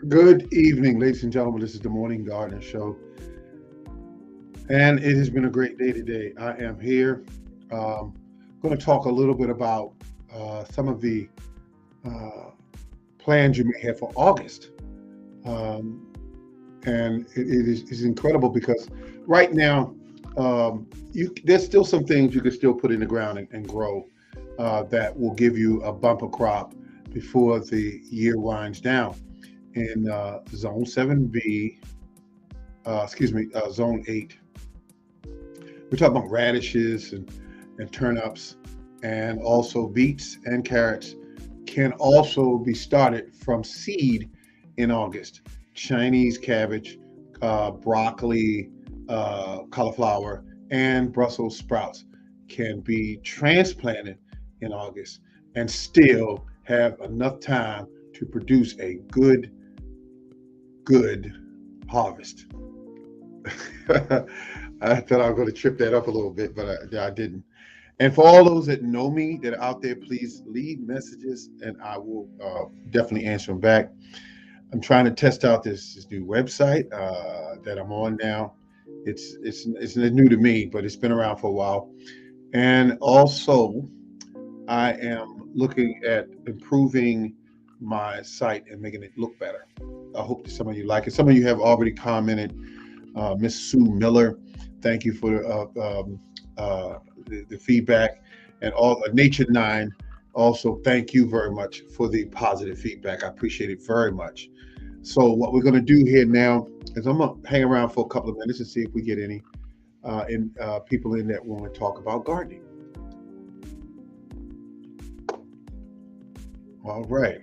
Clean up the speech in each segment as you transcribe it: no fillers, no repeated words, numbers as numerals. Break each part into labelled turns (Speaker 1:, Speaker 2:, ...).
Speaker 1: Good evening, ladies and gentlemen. This is the Morning Gardener Show, and it has been a great day today. I am here. Going to talk a little bit about some of the uh, plans you may have for August. Um, and it is incredible because right now, there's still some things you can still put in the ground and grow that will give you a bumper crop before the year winds down. In Zone 7B, Zone 8. We're talking about radishes and turnips, and also beets and carrots can also be started from seed in August. Chinese cabbage, broccoli, cauliflower, and Brussels sprouts can be transplanted in August and still have enough time to produce a good harvest. I thought I was going to trip that up a little bit, but I didn't. And for all those that know me that are out there, please leave messages and I will definitely answer them back. I'm trying to test out this new website that I'm on now. It's new to me, but it's been around for a while. And also, I am looking at improving my site and making it look better. I hope that some of you like it. Some of you have already commented. Miss Sue Miller, thank you for the feedback. And all Nature Nine, also thank you very much for the positive feedback. I appreciate it very much. So what we're going to do here now is I'm going to hang around for a couple of minutes and see if we get any people in that want to talk about gardening. All right.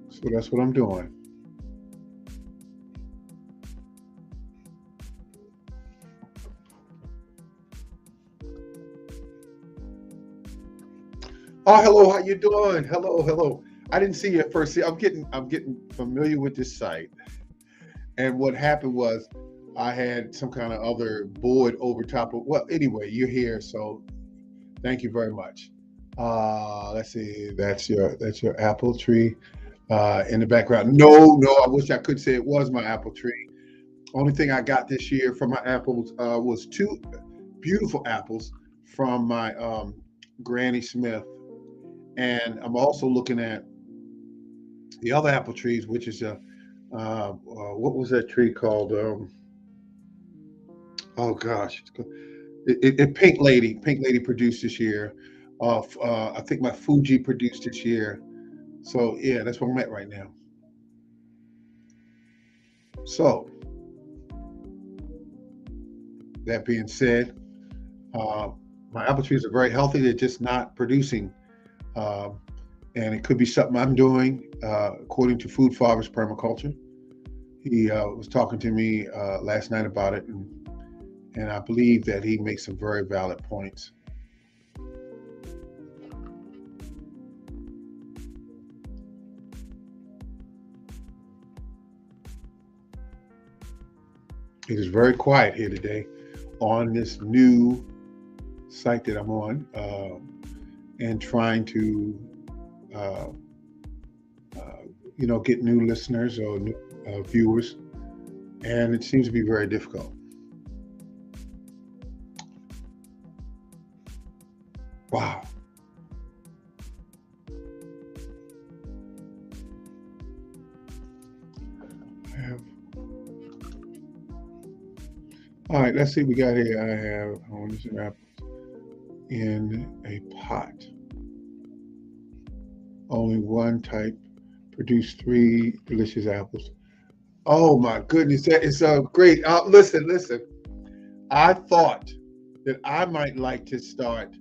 Speaker 1: So that's what I'm doing. Oh, hello. How you doing? Hello, hello. I didn't see you at first. See, I'm getting familiar with this site. And what happened was I had some kind of other board over top of, well, anyway, you're here, so thank you very much. Let's see, that's your apple tree in the background. No, no, I wish I could say it was my apple tree. Only thing I got this year from my apples was two beautiful apples from my Granny Smith. And I'm also looking at the other apple trees, which is what was that tree called? Oh gosh, Pink Lady produced this year. I think my Fuji produced this year. So yeah, that's where I'm at right now. So that being said, uh, my apple trees are very healthy. They're just not producing, um, and it could be something I'm doing. According to Food Fathers Permaculture, he was talking to me last night about it, and I believe that he makes some very valid points. It is very quiet here today on this new site that I'm on, and trying to, uh, uh, get new listeners or new viewers, and it seems to be very difficult. Wow. I have, all right, let's see what we got here. I have oranges and apples in a pot. Only one type produced three delicious apples. Oh my goodness, that is so great. Listen, listen. I thought that I might like to start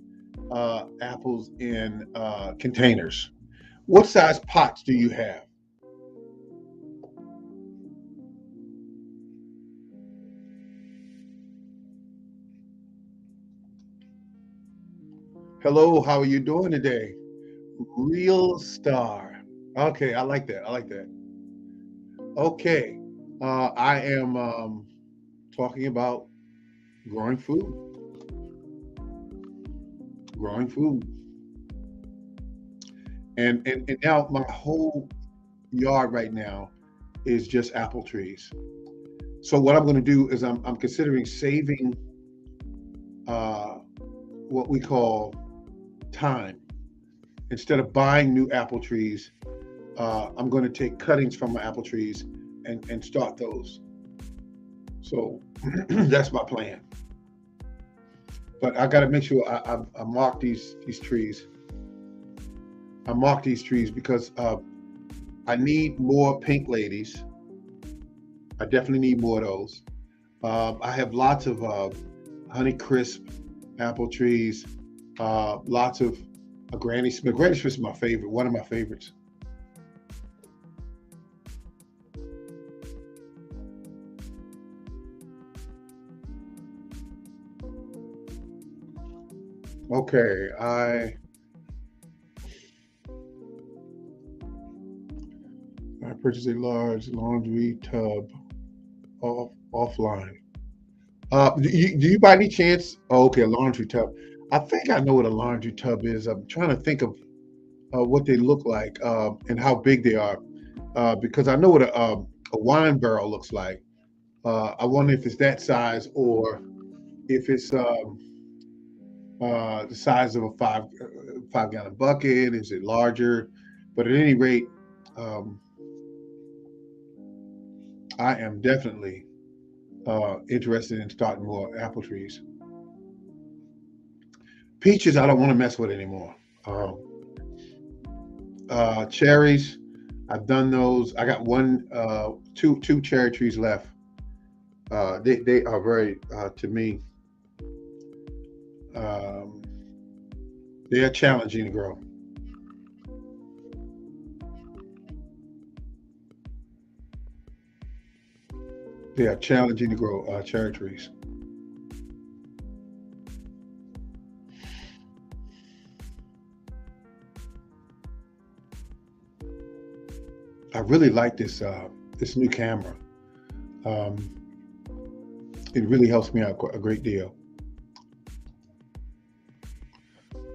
Speaker 1: apples in containers. What size pots do you have? Hello, how are you doing today? Real star. Okay, I like that. I like that. Okay, I am talking about growing food. Growing food, and now my whole yard right now is just apple trees. So what I'm going to do is I'm considering saving uh, what we call time. Instead of buying new apple trees, I'm going to take cuttings from my apple trees and start those. So that's my plan. But I got to make sure I mark these trees. I mark these trees because I need more pink ladies. I definitely need more of those. I have lots of Honey Crisp apple trees. Lots of Granny Smith. Granny Smith is my favorite. One of my favorites. Okay, I purchased a large laundry tub offline. Do you by any chance? Oh, okay, a laundry tub. I think I know what a laundry tub is. I'm trying to think of what they look like and how big they are because I know what a wine barrel looks like. I wonder if it's that size or if it's the size of a 5 gallon bucket. Is it larger? But at any rate, um, I am definitely interested in starting more apple trees. Peaches, I don't want to mess with anymore. Um, cherries, I've done those. I got two cherry trees left. They are very to me. Um, they are challenging to grow. They are challenging to grow cherry trees. I really like this new camera. Um, it really helps me out a great deal.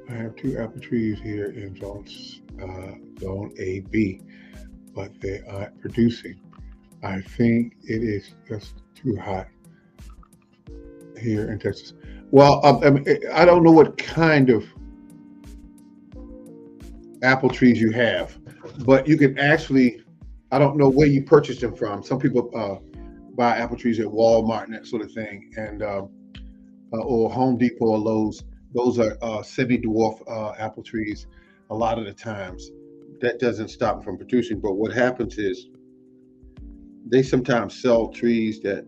Speaker 1: I have two apple trees here in zone AB, but they aren't producing. I think it is just too hot here in Texas. Well, I don't know what kind of apple trees you have, but you can actually, I don't know where you purchased them from. Some people buy apple trees at Walmart and that sort of thing, and or Home Depot or Lowe's. Those are semi-dwarf apple trees. A lot of the times, that doesn't stop them from producing. But what happens is they sometimes sell trees that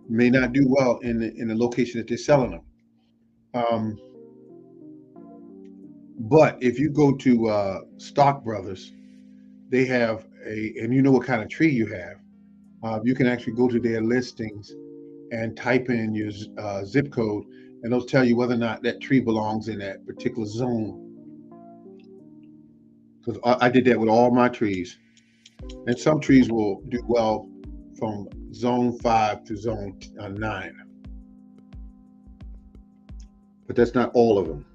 Speaker 1: may not do well in the location that they're selling them. Um, but if you go to Stock Brothers, they have and you know what kind of tree you have. You can actually go to their listings and type in your zip code, and they'll tell you whether or not that tree belongs in that particular zone. Because I did that with all my trees, and some trees will do well from zone 5 to zone 9, but that's not all of them.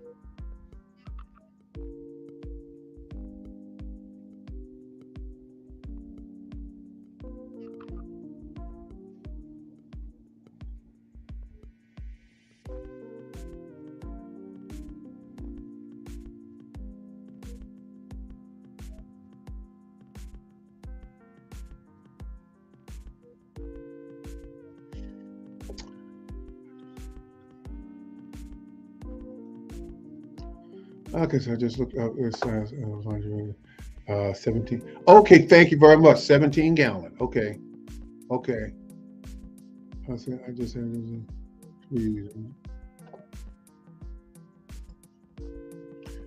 Speaker 1: Okay, so I just looked up it says 17. Okay, thank you very much. 17 gallon. Okay, okay. I just said trees.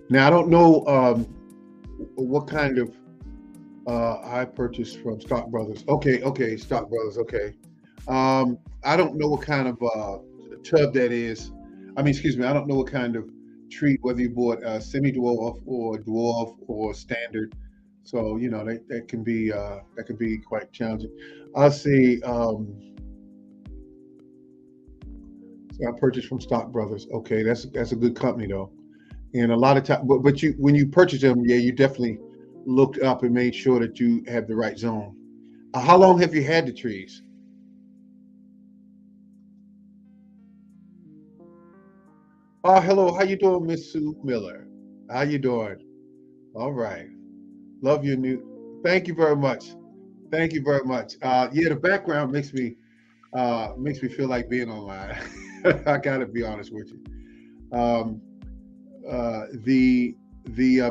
Speaker 1: Now I don't know what kind of I purchased from Stock Brothers. Okay, okay, Stock Brothers. Okay. I don't know what kind of tub that is. I mean, excuse me. I don't know what kind of tree, whether you bought a semi-dwarf or dwarf or standard. So that can be quite challenging. I'll see. So I purchased from Stock Brothers. Okay, that's a good company though. And a lot of time, but you when you purchase them, yeah, you definitely looked up and made sure that you have the right zone. How long have you had the trees? Oh, hello. How you doing, Miss Sue Miller? How you doing? All right. Love your new. Thank you very much. Thank you very much. Yeah, the background makes me feel like being online. I gotta be honest with you. Um, the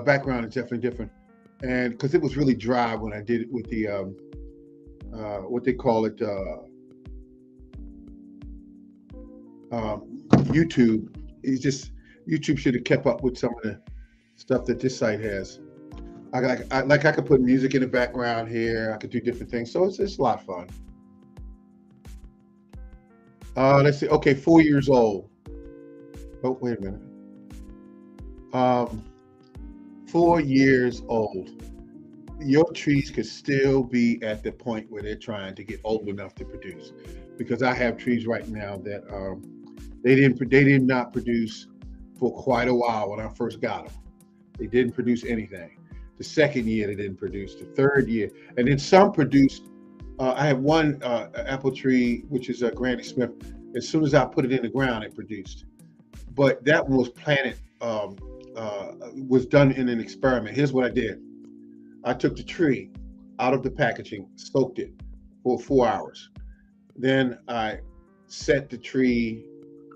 Speaker 1: background is definitely different, and because it was really dry when I did it with the what they call it YouTube. It's just YouTube should have kept up with some of the stuff that this site has. I could put music in the background here. I could do different things, so it's a lot of fun. Let's see. Okay, 4 years old. Oh, wait a minute. Um, 4 years old. Your trees could still be at the point where they're trying to get old enough to produce, because I have trees right now that they did not produce for quite a while when I first got them. They didn't produce anything. The second year they didn't produce. The third year, and then some produced. I have one apple tree, which is a Granny Smith. As soon as I put it in the ground, it produced. But that one was planted, was done in an experiment. Here's what I did: I took the tree out of the packaging, soaked it for 4 hours. Then I set the tree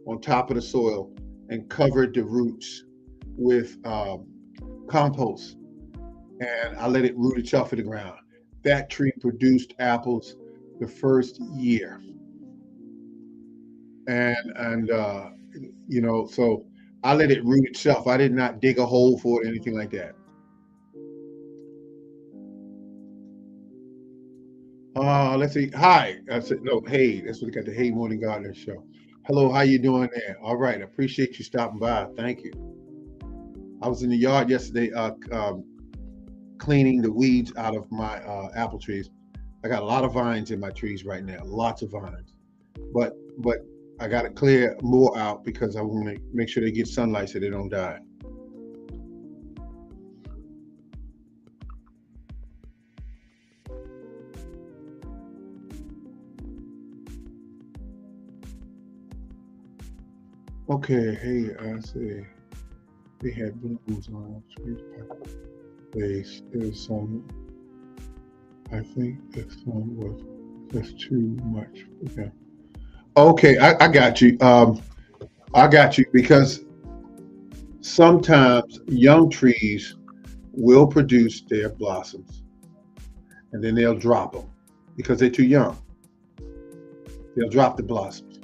Speaker 1: on top of the soil and covered the roots with compost, and I let it root itself in the ground. That tree produced apples the first year, and so I let it root itself. I did not dig a hole for it, anything like that. Let's see. Hi. I said no. Hey, that's what we got, the Hey Morning Gardener show. Hello, how you doing there? All right. I appreciate you stopping by. Thank you. I was in the yard yesterday, cleaning the weeds out of my apple trees. I got a lot of vines in my trees right now. Lots of vines, but I got to clear more out because I want to make sure they get sunlight so they don't die. Okay. Hey, I say they had blooms on trees. There's some. I think this one was just too much for them. Okay, I got you. I got you because sometimes young trees will produce their blossoms and then they'll drop them because they're too young. They'll drop the blossoms.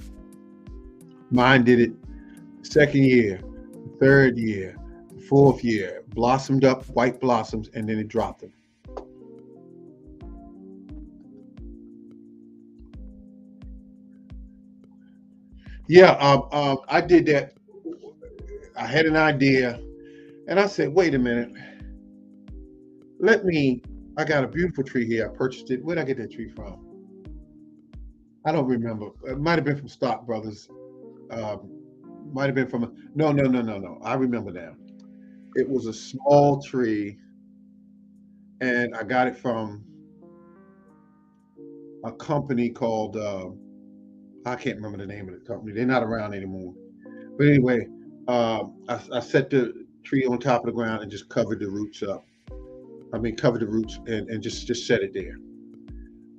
Speaker 1: Mine did it the second year, the third year, the fourth year, blossomed up white blossoms, and then it dropped them. Yeah, I did that. I had an idea, and I said, "Wait a minute. Let me. I got a beautiful tree here. I purchased it. Where'd I get that tree from? I don't remember. It might have been from Stock Brothers. Um, might have been from. No, no, no, no, no. I remember now. It was a small tree, and I got it from a company called. I can't remember the name of the company. They're not around anymore. But anyway, I set the tree on top of the ground and just covered the roots up. I mean, covered the roots and just set it there.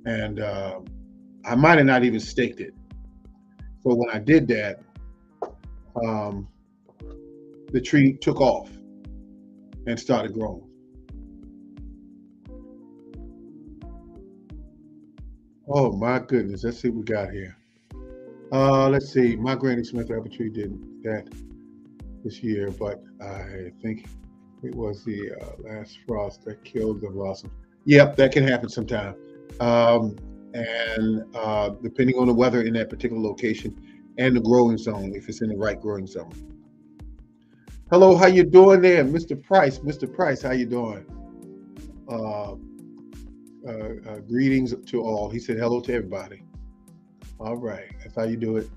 Speaker 1: And I might have not even staked it. So when I did that, um, the tree took off and started growing. Oh my goodness! Let's see what we got here. Let's see. My Granny Smith apple tree did that this year, but I think it was the last frost that killed the blossom. Yep, that can happen sometime. Um, and depending on the weather in that particular location and the growing zone, if it's in the right growing zone. Hello, how you doing there, Mr. Price? Mr. Price, how you doing? greetings to all. He said hello to everybody. All right, that's how you do it.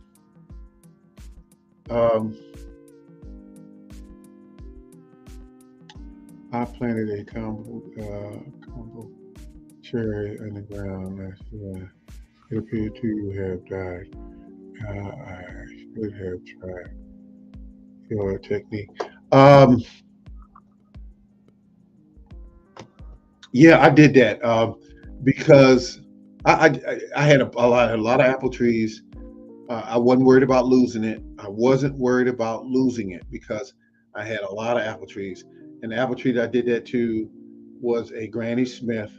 Speaker 1: Um, I planted a combo cherry in the ground last year. It appeared to have died. I should have tried your technique. Um, yeah, I did that because I had a lot of apple trees. I wasn't worried about losing it. I wasn't worried about losing it because I had a lot of apple trees. And the apple tree that I did that to was a Granny Smith.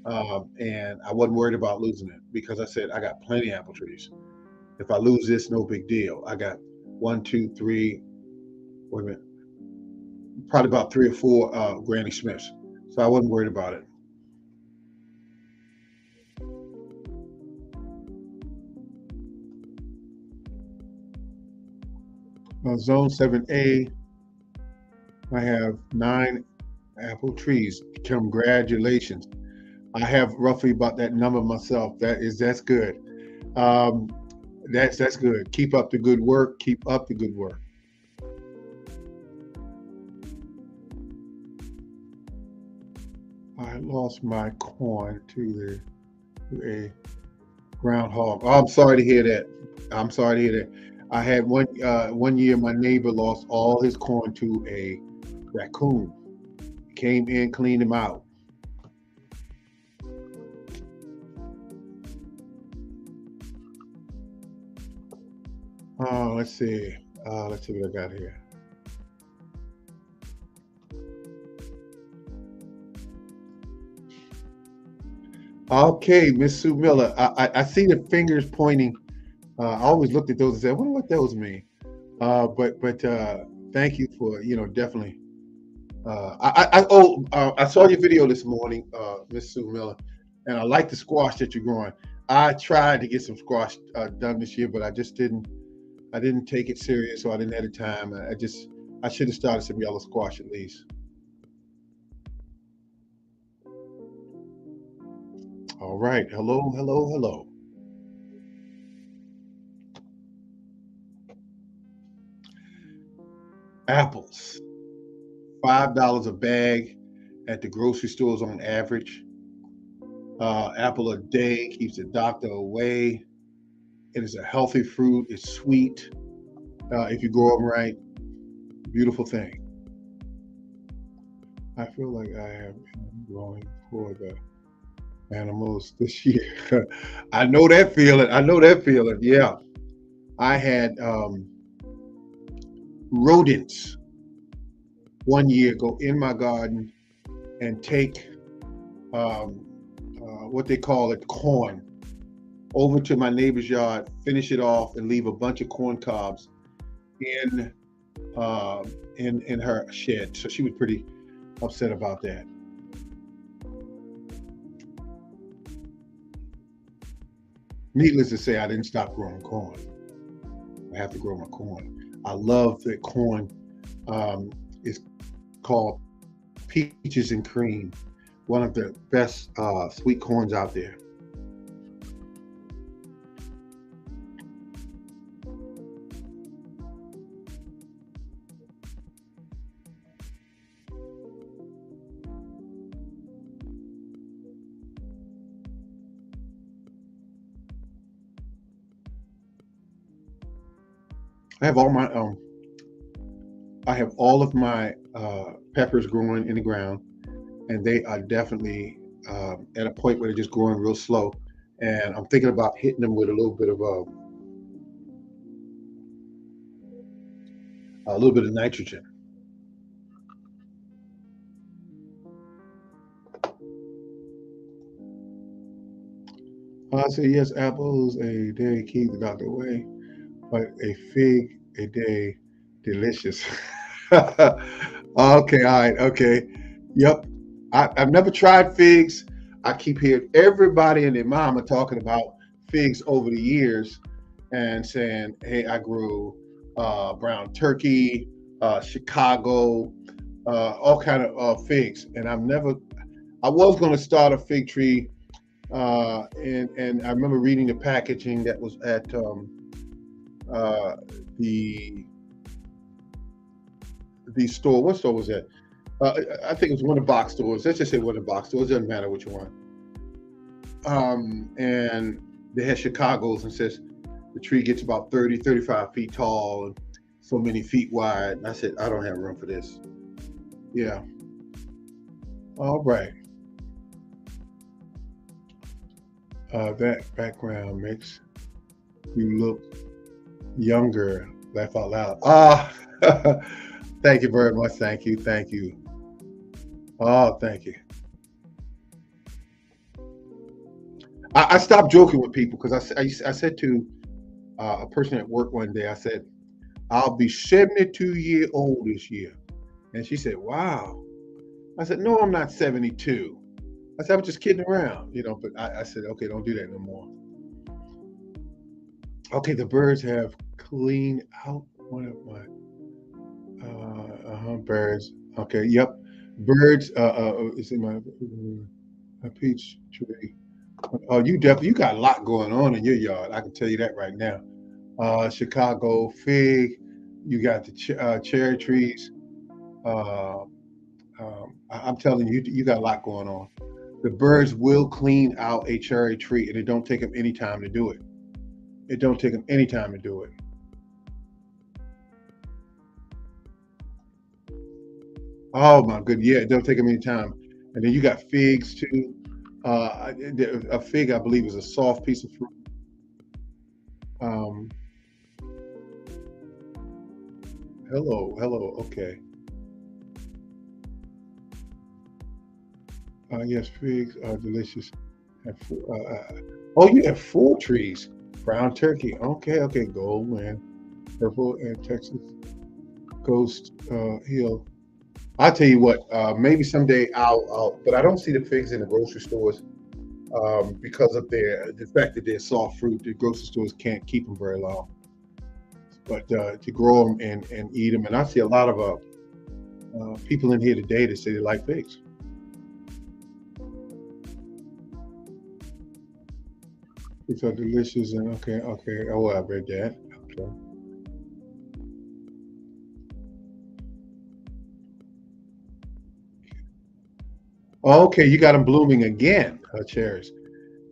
Speaker 1: And I wasn't worried about losing it because I said, I got plenty of apple trees. If I lose this, no big deal. I got one, two, three, wait a minute, probably about three or four Granny Smiths. So I wasn't worried about it. Zone 7A, I have 9 apple trees. Congratulations. I have roughly about that number myself. That's good. Um, that's good. Keep up the good work. Keep up the good work. I lost my corn to a groundhog. Oh, I'm sorry to hear that. I'm sorry to hear that. I had one year my neighbor lost all his corn to a raccoon. Came in, cleaned him out. Let's see. Let's see what I got here. Okay, Miss Sue Miller. I see the fingers pointing. I always looked at those and said, I wonder what those mean. But thank you for definitely. I saw your video this morning, Miss Sue Miller, and I like the squash that you're growing. I tried to get some squash done this year, but I just didn't. I didn't take it serious, so I didn't have the time. I should have started some yellow squash at least. All right. Hello, hello, hello. Apples, $5 a bag at the grocery stores on average. Apple a day keeps the doctor away. It is a healthy fruit. It's sweet. If you grow them right, beautiful thing. I feel like I have been growing for the animals this year. I know that feeling. I know that feeling. Yeah. I had rodents one year go in my garden and take what they call it corn over to my neighbor's yard, finish it off, and leave a bunch of corn cobs in in her shed. So she was pretty upset about that. Needless to say, I didn't stop growing corn. I have to grow my corn. I love that corn. It's called peaches and cream, one of the best sweet corns out there. I have all my I have all of my peppers growing in the ground, and they are definitely at a point where they're just growing real slow. And I'm thinking about hitting them with a little bit of nitrogen. I say yes, apples a day keep the doctor away, but a fig a day delicious. Okay, all right, okay. Yep. I've never tried figs. I keep hearing everybody and their mama talking about figs over the years and saying, hey, I grew brown turkey, Chicago, all kind of figs. And I was going to start a fig tree, and I remember reading the packaging that was at uh, the the store. What store was that? I think it was one of the box stores. Let's just say one of the box stores. Doesn't matter which one. And they had Chicago's and says the tree gets about 30, 35 feet tall and so many feet wide. And I said, I don't have room for this. Yeah. All right. That background makes you look younger. Laugh out loud. Ah, thank you very much. Thank you. Thank you. Oh, thank you. I stopped joking with people because I said to a person at work one day, I said, I'll be 72 years old this year. And she said, wow. I said, no, I'm not 72. I said, I was just kidding around, but I said, okay, don't do that no more. Okay, the birds have cleaned out one of my birds. Okay, yep. Birds is in my peach tree. Oh, you got a lot going on in your yard. I can tell you that right now. Chicago fig, you got the cherry trees. Uh, I'm telling you, you got a lot going on. The birds will clean out a cherry tree, and it don't take them any time to do it. It don't take them any time to do it. Oh my goodness, yeah, it don't take them any time. And then you got figs too. A fig, I believe, is a soft piece of fruit. Um, hello, hello. Okay. Yes, figs are delicious. Oh, you have four trees. Brown turkey. Okay, okay. Gold man, purple, and Texas Ghost Hill. I'll tell you what. Maybe someday but I don't see the figs in the grocery stores because of the fact that they're soft fruit. The grocery stores can't keep them very long. But to grow them and eat them, and I see a lot of people in here today that say they like figs. It's so delicious and okay, okay. Oh, I read that. Okay. Okay, you got them blooming again. Cherries.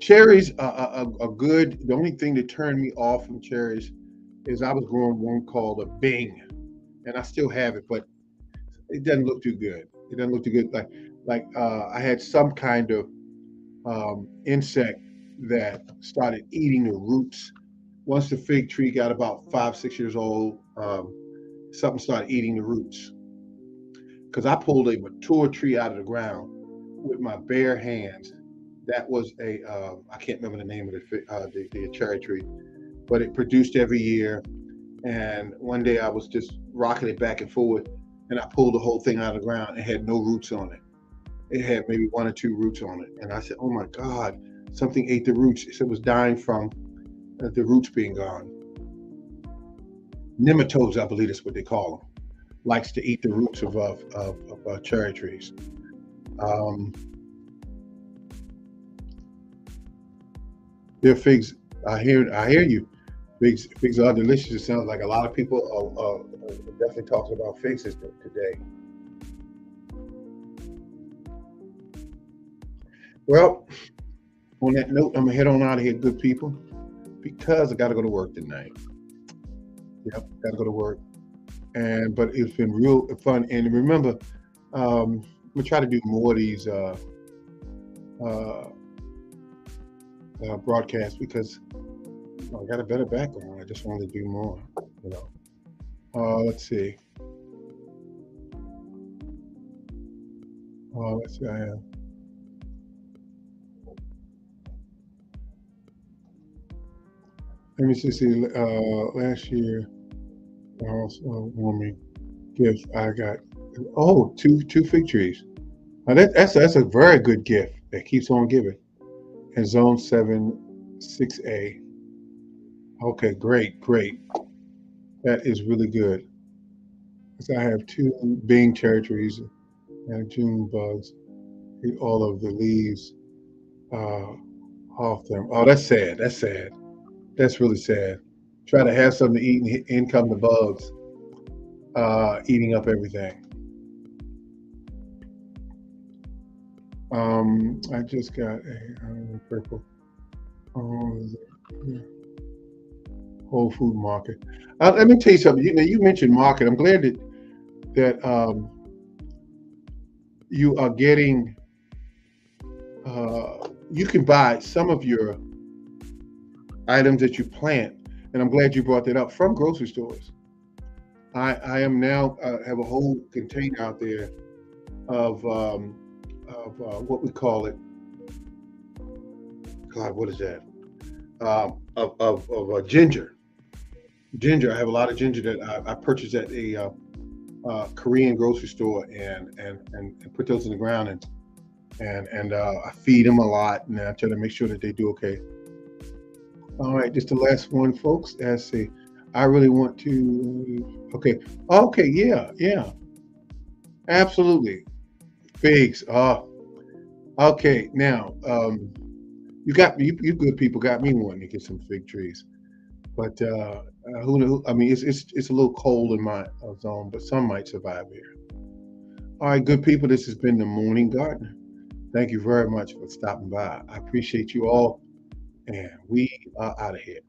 Speaker 1: Cherries are good. The only thing that turned me off from cherries is I was growing one called a Bing, and I still have it, but it doesn't look too good. It doesn't look too good. Like I had some kind of insect that started eating the roots. Once the fig tree got about 5, 6 years old, something started eating the roots. Because I pulled a mature tree out of the ground with my bare hands. That was I can't remember the name of the cherry tree, but it produced every year. And one day I was just rocking it back and forth, and I pulled the whole thing out of the ground and had no roots on it. It had maybe one or two roots on it. And I said, oh my God, something ate the roots. It was dying from the roots being gone. Nematodes, I believe that's what they call them, likes to eat the roots of cherry trees. Um, their figs, I hear you. Figs are delicious. It sounds like a lot of people are definitely talking about figs today. Well, on that note, I'm gonna head on out of here, good people, because I got to go to work tonight. Yep, got to go to work. And but it's been real fun. And remember, I'm gonna try to do more of these uh, broadcasts because I got a better background. I just wanted to do more. You know. Let's see. Let's see. Let me just see. Last year, warming gift I got. Oh, two fig trees. That's a very good gift that keeps on giving. And zone 7, 6A. Okay, great, great. That is really good. So I have two Bing cherry trees and June bugs. Get all of the leaves uh, off them. Oh, that's sad. That's sad. That's really sad. Try to have something to eat, and in come the bugs, eating up everything. I just got a purple. Um, Whole Food Market. Let me tell you something. You mentioned market. I'm glad that you are getting. You can buy some of your items that you plant, and I'm glad you brought that up from grocery stores. I am now have a whole container out there of what we call it. God, what is that? Of ginger. Ginger. I have a lot of ginger that I purchased at a Korean grocery store, and put those in the ground, and I feed them a lot, and I try to make sure that they do okay. All right, just the last one, folks. Let's see. I really want to. Okay. Okay. Yeah. Yeah. Absolutely. Figs. Okay. Now, you got you good people got me wanting to get some fig trees, but who knew? I mean, it's a little cold in my zone, but some might survive here. All right, good people. This has been the Morning Gardener. Thank you very much for stopping by. I appreciate you all, and we are out of here.